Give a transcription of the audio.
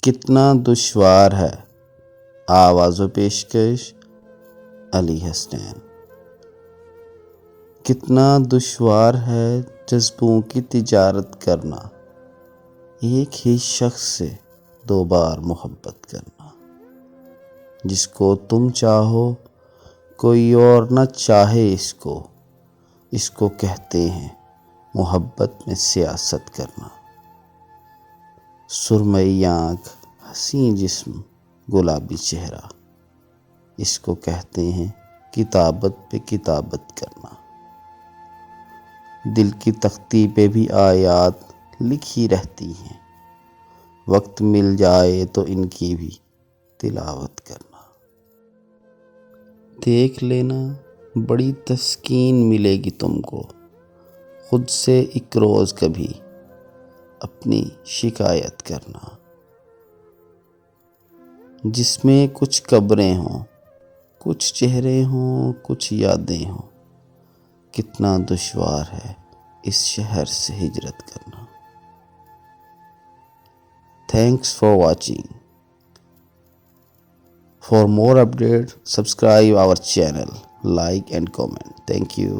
کتنا دشوار ہے آواز و پیشکش علی حسنین۔ کتنا دشوار ہے جذبوں کی تجارت کرنا، ایک ہی شخص سے 2 بار محبت کرنا۔ جس کو تم چاہو کوئی اور نہ چاہے، اس کو کہتے ہیں محبت میں سیاست کرنا۔ سرمئی آنکھ، حسین جسم، گلابی چہرہ، اس کو کہتے ہیں کتابت پہ کتابت کرنا۔ دل کی تختی پہ بھی آیات لکھی رہتی ہیں، وقت مل جائے تو ان کی بھی تلاوت کرنا۔ دیکھ لینا بڑی تسکین ملے گی تم کو، خود سے ایک روز کبھی اپنی شکایت کرنا۔ جس میں کچھ قبریں ہوں، کچھ چہرے ہوں، کچھ یادیں ہوں، کتنا دشوار ہے اس شہر سے ہجرت کرنا۔ Thanks for watching. For more updates, subscribe our channel, like and comment. Thank you.